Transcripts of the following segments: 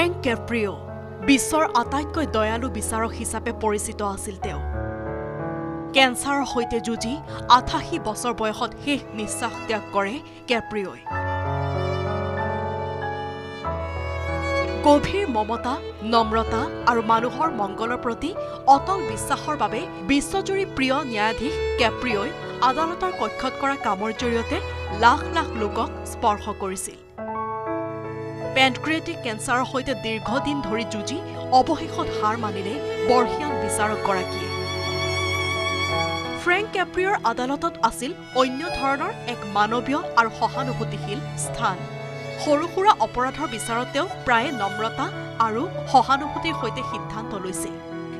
Frank Capra' বিশ্বৰ আটাইতকৈ দয়ালু বিচাৰক হিচাপে পৰিচিত আছিল তেওঁ। কেঞ্চাৰৰ সৈতে যুঁজি ৮৮ বছৰ বয়সত শেষ নিশ্বাস ত্যাগ কৰে কেপ্ৰিঅ'ই। গভীৰ মমতা, নম্ৰতা আৰু মানুহৰ মংগলৰ প্ৰতি অটল বিশ্বাসৰ বাবে বিশ্বজুৰি প্ৰিয় ন্যায়াধীশ কেপ্ৰিঅ'ই আদালতৰ কক্ষত কৰা কামৰ জৰিয়তে লাখ লাখ লোকক স্পৰ্শ কৰিছিল। পেনক্ৰিয়েটিক কেঞ্চাৰৰ সৈতে দীৰ্ঘদিন ধৰি যুঁজি অৱশেষত হাৰ মানিলে বৰ্ষীয়ান বিচাৰকগৰাকীয়ে। ফ্ৰেংক কেপ্ৰিঅ'ৰ আদালতত আছিল অন্য ধৰণৰ এক মানৱীয় আৰু সহানুভূতিশীল স্থান। সৰু সুৰা অপৰাধৰ বিচাৰত তেওঁ প্ৰায়ে নম্ৰতা আৰু সহানুভূতিৰ সৈতে সিদ্ধান্ত লৈছিল।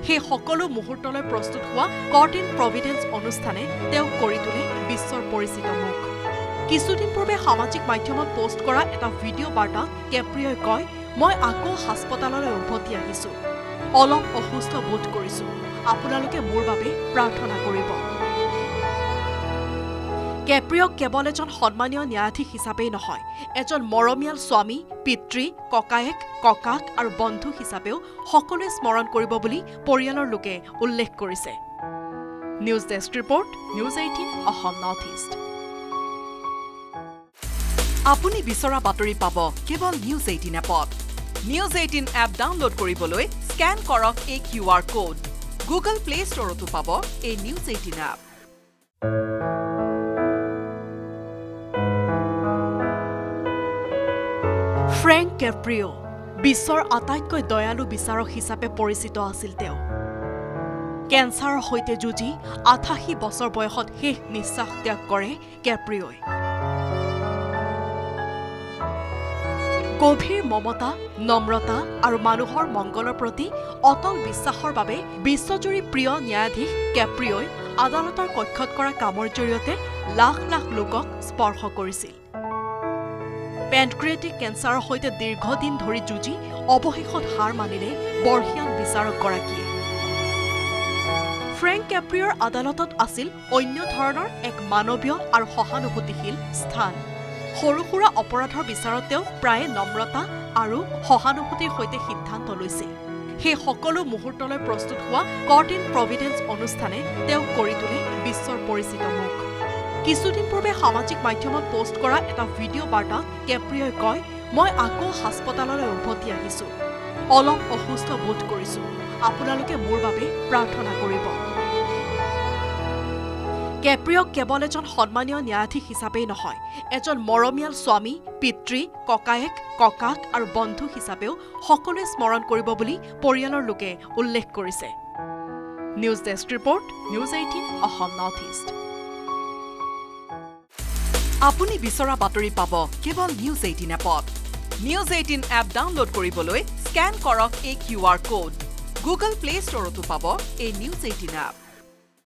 সেই সকলো মুহূৰ্তলৈ প্ৰস্তুত হোৱা কৰ্ট ইন প্ৰভিডেন্স অনুষ্ঠানে তেওঁক কৰি তোলে বিশ্বৰ পৰিচিত মুখ। কিছুদিন পূৰ্বে সামাজিক মাধ্যমত পোষ্ট কৰা এটা ভিডিঅ' বাৰ্তাত কেপ্ৰিঅ'ই কয়, মই আকৌ হাস্পতাললৈ উভতি আহিছোঁ। অলপ অসুস্থ বোধ কৰিছোঁ। আপোনালোকে মোৰ বাবে প্ৰাৰ্থনা কৰিব। কেপ্ৰিঅ'ক কেৱল এজন সন্মানীয় ন্যায়াধীশ হিচাপেই নহয়, এজন মৰমীয়াল স্বামী, পিতৃ, ককায়েক, ককাক আৰু বন্ধু হিচাপেও সকলোৱে স্মৰণ কৰিব বুলি পৰিয়ালৰ লোকে উল্লেখ কৰিছে। News desk report, news 18 Assam north east. আপুনি বিচৰা বাতৰি পাব কেৱল নিউজ 18 এপত। নিউজ 18 এপ ডাউনলোড কৰিবলৈ স্কেন কৰক এই QR কোড। গুগল প্লে ষ্টৰতো পাব এই নিউজ 18 এপ। ফ্ৰেংক কেপ্ৰিঅ' বিশ্বৰ আটাইতকৈ দয়ালু বিচাৰক হিচাপে পৰিচিত আছিল তেওঁ। কেঞ্চাৰৰ সৈতে যুঁজি ৮৮ বছৰ বয়সত শেষ নিশ্বাস ত্যাগ কৰে কেপ্ৰিঅ'ই। গভীৰ মমতা, নম্ৰতা আৰু মানুহৰ মংগলৰ প্ৰতি অটল বিশ্বাসৰ বাবে বিশ্বজুৰি প্ৰিয় ন্যায়াধীশ কেপ্ৰিঅ'ই আদালতৰ কক্ষত কৰা কামৰ জৰিয়তে লাখ লাখ লোকক স্পৰ্শ কৰিছিল। পেনক্ৰিয়েটিক কেঞ্চাৰৰ সৈতে দীৰ্ঘদিন ধৰি যুঁজি অৱশেষত হাৰ মানিলে বৰ্ষীয়ান বিচাৰকগৰাকীয়ে। ফ্ৰেংক কেপ্ৰিঅ'ৰ আদালতত আছিল অন্য ধৰণৰ এক মানৱীয় আৰু সহানুভূতিশীল স্থান। সৰু সুৰা অপৰাধৰ বিচাৰত তেওঁ প্ৰায়ে নম্ৰতা আৰু সহানুভূতিৰ সৈতে সিদ্ধান্ত লৈছিল। সেই সকলো মুহূৰ্তলৈ প্ৰস্তুত হোৱা কৰ্ট ইন প্ৰভিডেন্স অনুষ্ঠানে তেওঁক কৰি তোলে বিশ্বৰ পৰিচিত মুখ। কিছুদিন পূৰ্বে সামাজিক মাধ্যমত পোষ্ট কৰা এটা ভিডিঅ' বাৰ্তাত কেপ্ৰিঅ'ই কয়, মই আকৌ হাস্পতাললৈ উভতি আহিছোঁ। অলপ অসুস্থ বোধ কৰিছোঁ। আপোনালোকে মোৰ বাবে প্ৰাৰ্থনা কৰিব। কেপ্ৰিঅ'ক কেৱল এজন সন্মানীয় ন্যায়াধীশ হিচাপেই নহয়, এজন মৰমীয়াল স্বামী, পিতৃ, ককায়েক, ককাক আৰু বন্ধু হিচাপেও সকলোৱে স্মৰণ কৰিব বুলি পৰিয়ালৰ লোকে উল্লেখ কৰিছে। News desk report, news 18 Assam north east. আপুনি বিচৰা বাতৰি পাব কেৱল নিউজ 18 এপত। নিউজ 18 এপ ডাউনলোড কৰিবলৈ স্কেন কৰক এই QR কোড। গুগল প্লে ষ্টৰতো পাব এই নিউজ 18 এপ।